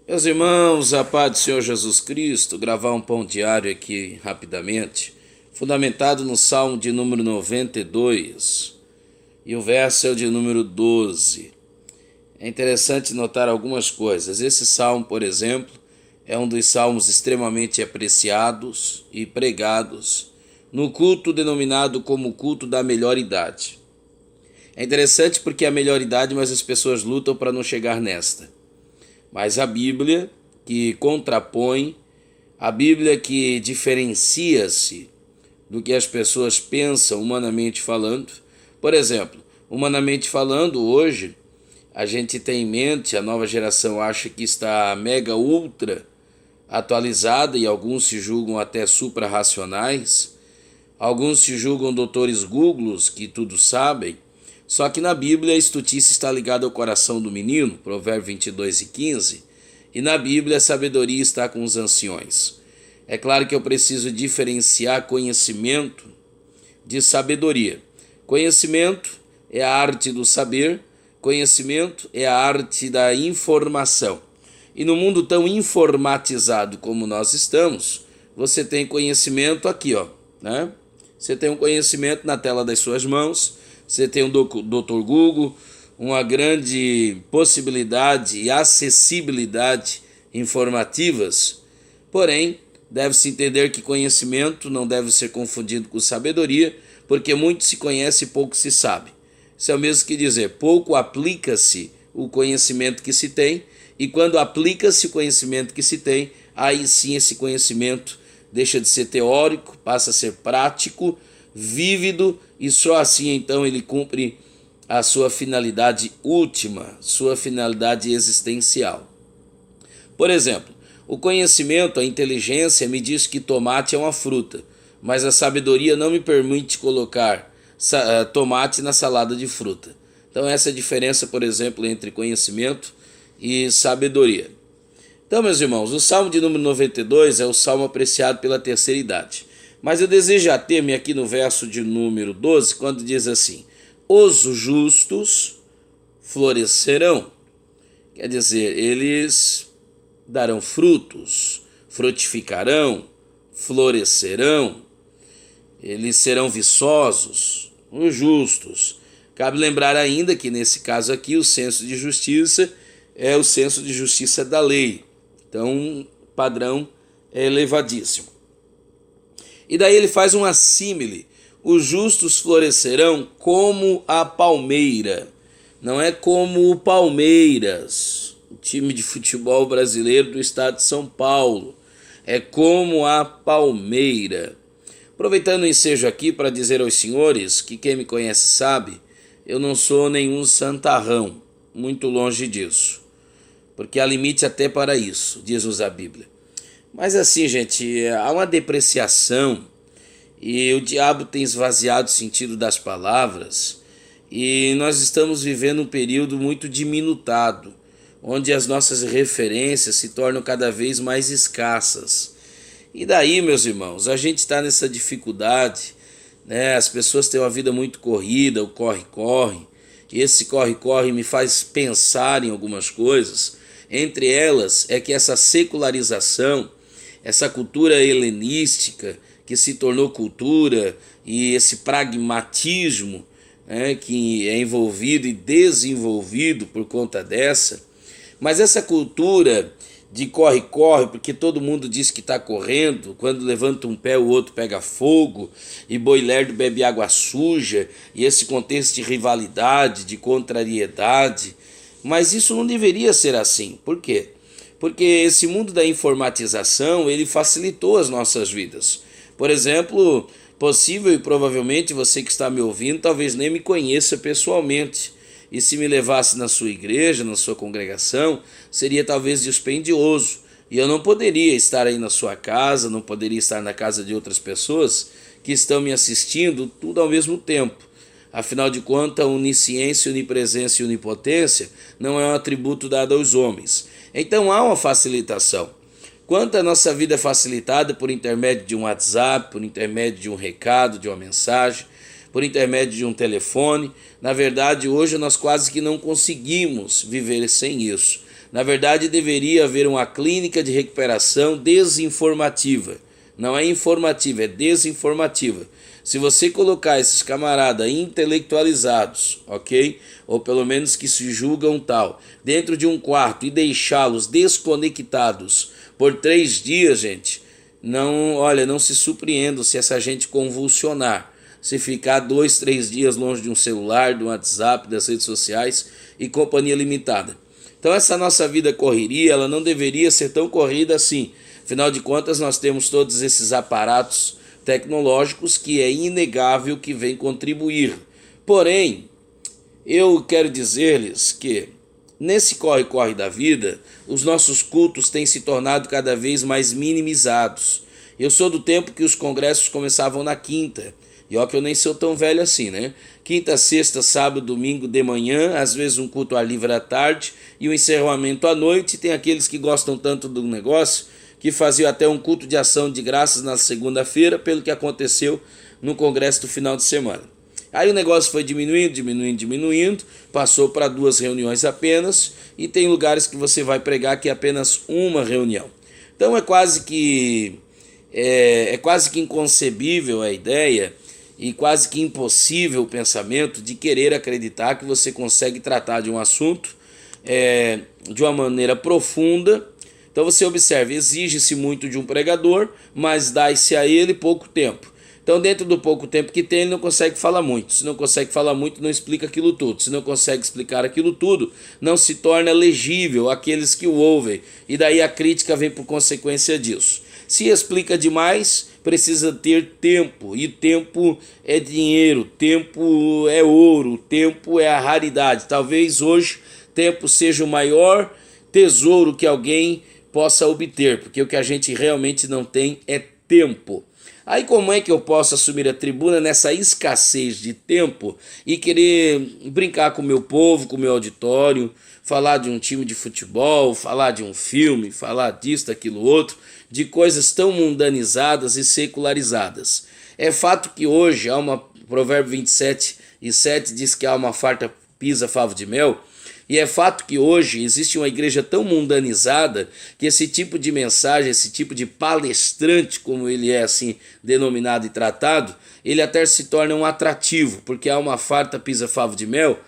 Meus irmãos, a paz do Senhor Jesus Cristo, gravar um pão diário aqui rapidamente, fundamentado no Salmo de número 92, e o verso é o de número 12. É interessante notar algumas coisas. Esse salmo, por exemplo, é um dos salmos extremamente apreciados e pregados no culto denominado como culto da melhor idade. É interessante porque é a melhor idade, mas as pessoas lutam para não chegar nesta. Mas a Bíblia que contrapõe, a Bíblia que diferencia-se do que as pessoas pensam humanamente falando. Por exemplo, humanamente falando, hoje a gente tem em mente, a nova geração acha que está mega ultra atualizada e alguns se julgam até supra-racionais, alguns se julgam doutores Googles que tudo sabem. Só que na Bíblia a estutice está ligada ao coração do menino, Provérbios 22:15, e na Bíblia a sabedoria está com os anciões. É claro que eu preciso diferenciar conhecimento de sabedoria. Conhecimento é a arte do saber, conhecimento é a arte da informação. E no mundo tão informatizado como nós estamos, você tem conhecimento aqui, ó, né? Você tem um conhecimento na tela das suas mãos. Você tem o Dr. Google, uma grande possibilidade e acessibilidade informativas, porém, deve-se entender que conhecimento não deve ser confundido com sabedoria, porque muito se conhece e pouco se sabe. Isso é o mesmo que dizer, pouco aplica-se o conhecimento que se tem, e quando aplica-se o conhecimento que se tem, aí sim esse conhecimento deixa de ser teórico, passa a ser prático, vívido, e só assim então ele cumpre a sua finalidade última, sua finalidade existencial. Por exemplo, o conhecimento, a inteligência me diz que tomate é uma fruta, mas a sabedoria não me permite colocar tomate na salada de fruta. Então essa é a diferença, por exemplo, entre conhecimento e sabedoria. Então, meus irmãos, o Salmo de número 92 é o salmo apreciado pela terceira idade. Mas eu desejo ater-me aqui no verso de número 12, quando diz assim: os justos florescerão. Quer dizer, eles darão frutos, frutificarão, florescerão, eles serão viçosos, os justos. Cabe lembrar ainda que nesse caso aqui o senso de justiça é o senso de justiça da lei. Então, o padrão é elevadíssimo. E daí ele faz um assímile. Os justos florescerão como a palmeira. Não é como o Palmeiras, o time de futebol brasileiro do estado de São Paulo. É como a palmeira. Aproveitando o ensejo aqui para dizer aos senhores que quem me conhece sabe, eu não sou nenhum santarrão, muito longe disso. Porque há limite até para isso, diz-nos a Bíblia. Mas assim, gente, há uma depreciação e o diabo tem esvaziado o sentido das palavras e nós estamos vivendo um período muito diminutado, onde as nossas referências se tornam cada vez mais escassas. E daí, meus irmãos, a gente está nessa dificuldade, né? As pessoas têm uma vida muito corrida, o corre-corre, e esse corre-corre me faz pensar em algumas coisas. Entre elas é que essa secularização, essa cultura helenística que se tornou cultura e esse pragmatismo, né, que é envolvido e desenvolvido por conta dessa, mas essa cultura de corre-corre, porque todo mundo diz que está correndo, quando levanta um pé o outro pega fogo, e boi lerdo bebe água suja, e esse contexto de rivalidade, de contrariedade, mas isso não deveria ser assim. Por quê? Porque esse mundo da informatização, ele facilitou as nossas vidas. Por exemplo, possível e provavelmente você que está me ouvindo talvez nem me conheça pessoalmente. E se me levasse na sua igreja, na sua congregação, seria talvez dispendioso. E eu não poderia estar aí na sua casa, não poderia estar na casa de outras pessoas que estão me assistindo, tudo ao mesmo tempo. Afinal de contas, onisciência, onipresença e onipotência não é um atributo dado aos homens. Então há uma facilitação. Quanto a nossa vida é facilitada por intermédio de um WhatsApp, por intermédio de um recado, de uma mensagem, por intermédio de um telefone, na verdade hoje nós quase que não conseguimos viver sem isso. Na verdade, deveria haver uma clínica de recuperação desinformativa. Não é informativa, é desinformativa. Se você colocar esses camaradas intelectualizados, ok? Ou pelo menos que se julgam tal, dentro de um quarto e deixá-los desconectados por 3 dias, gente, não se surpreendam se essa gente convulsionar. Se ficar 2, 3 dias longe de um celular, do WhatsApp, das redes sociais e companhia limitada. Então essa nossa vida correria, ela não deveria ser tão corrida assim. Afinal de contas, nós temos todos esses aparatos tecnológicos que é inegável que vem contribuir. Porém, eu quero dizer-lhes que nesse corre-corre da vida, os nossos cultos têm se tornado cada vez mais minimizados. Eu sou do tempo que os congressos começavam na quinta. E ó que eu nem sou tão velho assim, né? Quinta, sexta, sábado, domingo de manhã, às vezes um culto à livre à tarde e o encerramento à noite. Tem aqueles que gostam tanto do negócio que faziam até um culto de ação de graças na segunda-feira pelo que aconteceu no congresso do final de semana. Aí o negócio foi diminuindo, passou para 2 reuniões apenas e tem lugares que você vai pregar que é apenas uma reunião. Então é quase que inconcebível a ideia e quase que impossível o pensamento de querer acreditar que você consegue tratar de um assunto de uma maneira profunda. Então você observa, exige-se muito de um pregador, mas dá-se a ele pouco tempo. Então dentro do pouco tempo que tem, ele não consegue falar muito. Se não consegue falar muito, não explica aquilo tudo. Se não consegue explicar aquilo tudo, não se torna legível àqueles que o ouvem. E daí a crítica vem por consequência disso. Se explica demais, precisa ter tempo, e tempo é dinheiro, tempo é ouro, tempo é a raridade. Talvez hoje tempo seja o maior tesouro que alguém possa obter, porque o que a gente realmente não tem é tempo. Aí como é que eu posso assumir a tribuna nessa escassez de tempo e querer brincar com o meu povo, com o meu auditório, falar de um time de futebol, falar de um filme, falar disso, daquilo outro, de coisas tão mundanizadas e secularizadas? É fato que hoje há Provérbio 27:7 diz que há uma farta pisa favo de mel. E é fato que hoje existe uma igreja tão mundanizada que esse tipo de mensagem, esse tipo de palestrante, como ele é assim denominado e tratado, ele até se torna um atrativo, porque há uma farta pisa favo de mel,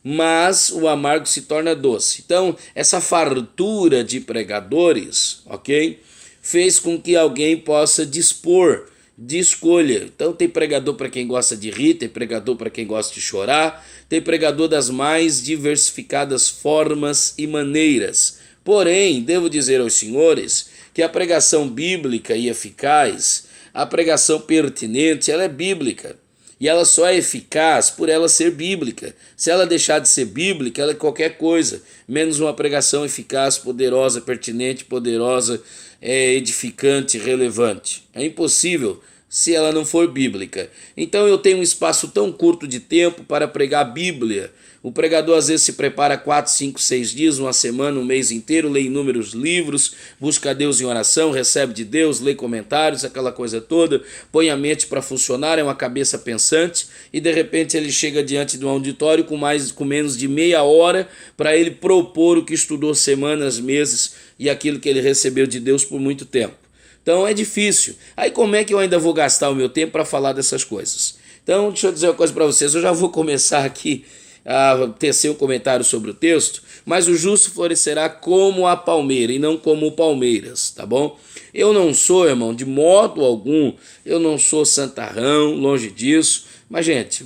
mas o amargo se torna doce. Então, essa fartura de pregadores, ok, fez com que alguém possa dispor de escolha. Então tem pregador para quem gosta de rir, tem pregador para quem gosta de chorar, tem pregador das mais diversificadas formas e maneiras. Porém, devo dizer aos senhores que a pregação bíblica e eficaz, a pregação pertinente, ela é bíblica. E ela só é eficaz por ela ser bíblica. Se ela deixar de ser bíblica, ela é qualquer coisa, menos uma pregação eficaz, poderosa, pertinente, poderosa, edificante, relevante. É impossível se ela não for bíblica. Então eu tenho um espaço tão curto de tempo para pregar a Bíblia. O pregador às vezes se prepara 4, 5, 6 dias, uma semana, um mês inteiro, lê inúmeros livros, busca Deus em oração, recebe de Deus, lê comentários, aquela coisa toda, põe a mente para funcionar, é uma cabeça pensante, e de repente ele chega diante de um auditório com menos de meia hora para ele propor o que estudou semanas, meses e aquilo que ele recebeu de Deus por muito tempo. Então é difícil. Aí como é que eu ainda vou gastar o meu tempo para falar dessas coisas? Então deixa eu dizer uma coisa para vocês, eu já vou começar aqui a tecer um comentário sobre o texto, mas o justo florescerá como a palmeira e não como o Palmeiras, tá bom? Eu não sou, irmão, de modo algum, eu não sou santarrão, longe disso, mas gente,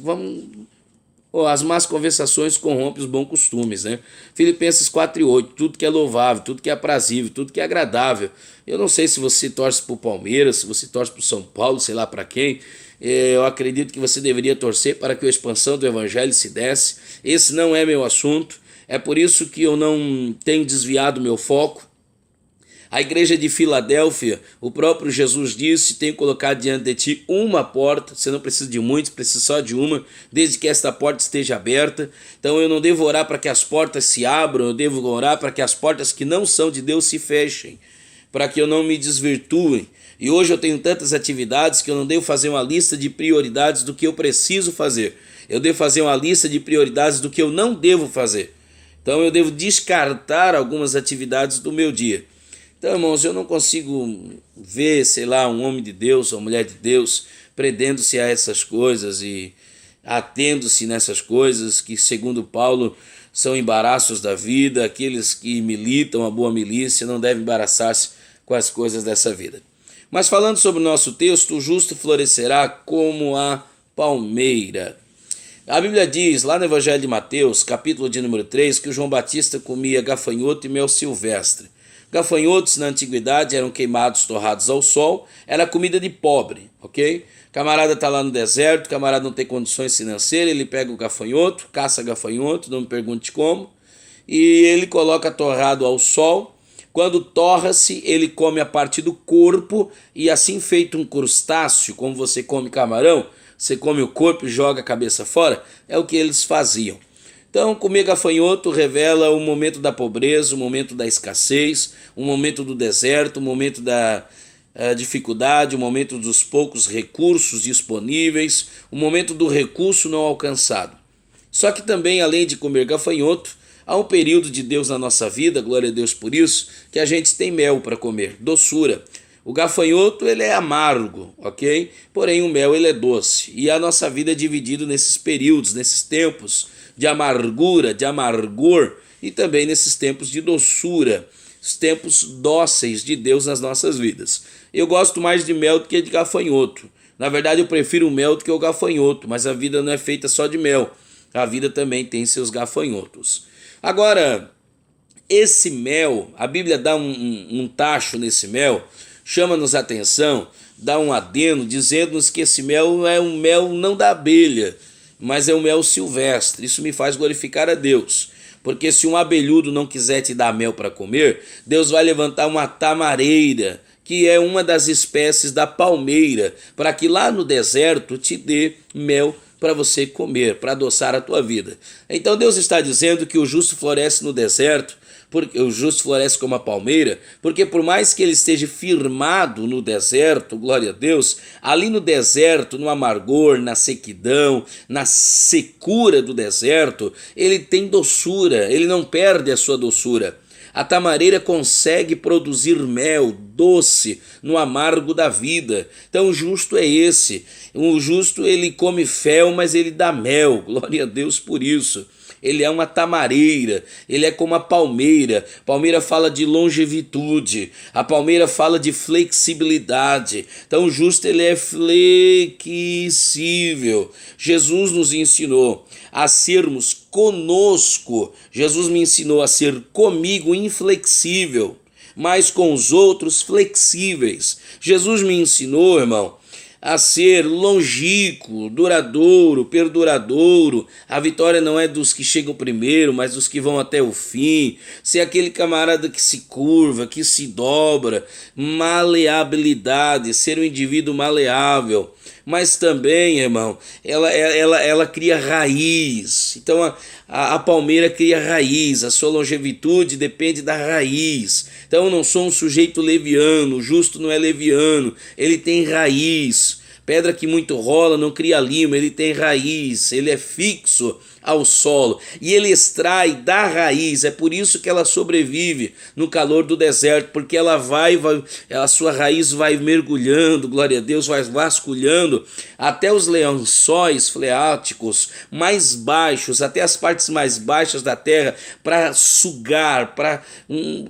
as más conversações corrompem os bons costumes, né? Filipenses 4:8, tudo que é louvável, tudo que é aprazível, tudo que é agradável. Eu não sei se você torce para o Palmeiras, se você torce para o São Paulo, sei lá para quem. Eu acredito que você deveria torcer para que a expansão do evangelho se desse. Esse não é meu assunto. É por isso que eu não tenho desviado meu foco. A igreja de Filadélfia, o próprio Jesus disse, tenho colocado diante de ti uma porta, você não precisa de muitos, precisa só de uma, desde que esta porta esteja aberta. Então eu não devo orar para que as portas se abram, eu devo orar para que as portas que não são de Deus se fechem, para que eu não me desvirtue. E hoje eu tenho tantas atividades que eu não devo fazer uma lista de prioridades do que eu preciso fazer. Eu devo fazer uma lista de prioridades do que eu não devo fazer. Então eu devo descartar algumas atividades do meu dia. Então, irmãos, eu não consigo ver, sei lá, um homem de Deus ou mulher de Deus prendendo-se a essas coisas e atendo-se nessas coisas que, segundo Paulo, são embaraços da vida. Aqueles que militam a boa milícia não devem embaraçar-se com as coisas dessa vida. Mas falando sobre o nosso texto, o justo florescerá como a palmeira. A Bíblia diz, lá no Evangelho de Mateus, capítulo de número 3, que o João Batista comia gafanhoto e mel silvestre. Gafanhotos na antiguidade eram queimados, torrados ao sol, era comida de pobre, ok? Camarada está lá no deserto, camarada não tem condições financeiras, ele pega o gafanhoto, caça gafanhoto, não me pergunte como, e ele coloca torrado ao sol. Quando torra-se, ele come a parte do corpo e assim feito um crustáceo, como você come camarão, você come o corpo e joga a cabeça fora, é o que eles faziam. Então, comer gafanhoto revela o momento da pobreza, o momento da escassez, o momento do deserto, o momento da dificuldade, o momento dos poucos recursos disponíveis, o momento do recurso não alcançado. Só que também, além de comer gafanhoto, há um período de Deus na nossa vida, glória a Deus por isso, que a gente tem mel para comer, doçura. O gafanhoto ele é amargo, ok? Porém o mel ele é doce. E a nossa vida é dividida nesses períodos, nesses tempos de amargura, de amargor e também nesses tempos de doçura, os tempos dóceis de Deus nas nossas vidas. Eu gosto mais de mel do que de gafanhoto. Na verdade eu prefiro o mel do que o gafanhoto, mas a vida não é feita só de mel. A vida também tem seus gafanhotos. Agora, esse mel, a Bíblia dá um tacho nesse mel, chama-nos a atenção, dá um adeno, dizendo-nos que esse mel é um mel não da abelha, mas é um mel silvestre. Isso me faz glorificar a Deus, porque se um abelhudo não quiser te dar mel para comer, Deus vai levantar uma tamareira, que é uma das espécies da palmeira, para que lá no deserto te dê mel para você comer, para adoçar a tua vida. Então Deus está dizendo que o justo floresce no deserto, porque o justo floresce como a palmeira, porque por mais que ele esteja firmado no deserto, glória a Deus, ali no deserto, no amargor, na sequidão, na secura do deserto, ele tem doçura, ele não perde a sua doçura. A tamareira consegue produzir mel doce no amargo da vida. Então o justo é esse. O justo ele come fel, mas ele dá mel. Glória a Deus por isso. Ele é uma tamareira, ele é como a palmeira. A palmeira fala de longevidade, a palmeira fala de flexibilidade. Então o justo ele é flexível. Jesus nos ensinou a sermos conosco. Jesus me ensinou a ser comigo inflexível, mas com os outros flexíveis. Jesus me ensinou, irmão, a ser longínquo, duradouro, perduradouro. A vitória não é dos que chegam primeiro, mas dos que vão até o fim. Ser aquele camarada que se curva, que se dobra. Maleabilidade, ser um indivíduo maleável. Mas também, irmão, ela cria raiz. Então a palmeira cria raiz, a sua longevidade depende da raiz. Então eu não sou um sujeito leviano, o justo não é leviano, ele tem raiz. Pedra que muito rola não cria lima, ele tem raiz, ele é fixo ao solo e ele extrai da raiz. É por isso que ela sobrevive no calor do deserto, porque ela a sua raiz vai mergulhando, glória a Deus, vai vasculhando até os lençóis freáticos mais baixos, até as partes mais baixas da terra, para sugar, para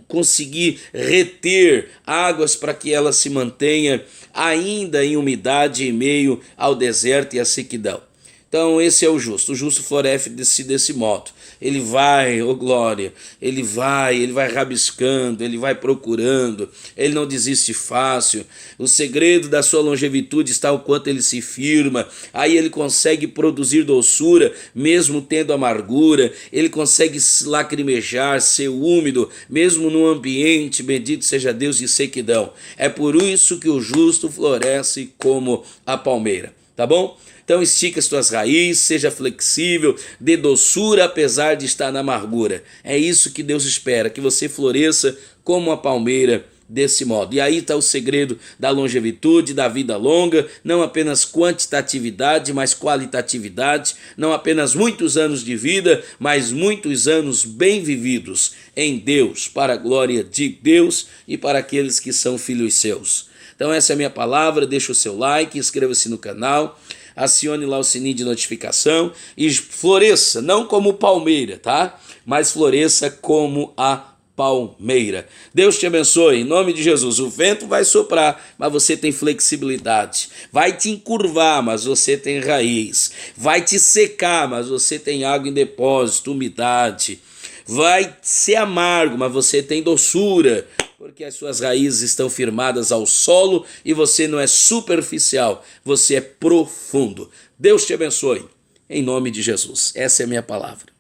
conseguir reter águas, para que ela se mantenha ainda em umidade em meio ao deserto e à sequidão. Então esse é o justo floresce desse modo. Ele vai, glória, ele vai rabiscando, ele vai procurando, ele não desiste fácil. O segredo da sua longevidade está o quanto ele se firma, aí ele consegue produzir doçura, mesmo tendo amargura, ele consegue lacrimejar, ser úmido, mesmo num ambiente, bendito seja Deus, de sequidão. É por isso que o justo floresce como a palmeira, tá bom? Então estica as tuas raízes, seja flexível, dê doçura apesar de estar na amargura. É isso que Deus espera, que você floresça como a palmeira desse modo. E aí está o segredo da longevidade, da vida longa, não apenas quantitatividade, mas qualitatividade, não apenas muitos anos de vida, mas muitos anos bem vividos em Deus, para a glória de Deus e para aqueles que são filhos seus. Então essa é a minha palavra, deixa o seu like, inscreva-se no canal, acione lá o sininho de notificação e floresça, não como palmeira, tá? Mas floresça como a palmeira. Deus te abençoe, em nome de Jesus. O vento vai soprar, mas você tem flexibilidade. Vai te encurvar, mas você tem raiz. Vai te secar, mas você tem água em depósito, umidade. Vai ser amargo, mas você tem doçura, porque as suas raízes estão firmadas ao solo e você não é superficial, você é profundo. Deus te abençoe, em nome de Jesus. Essa é a minha palavra.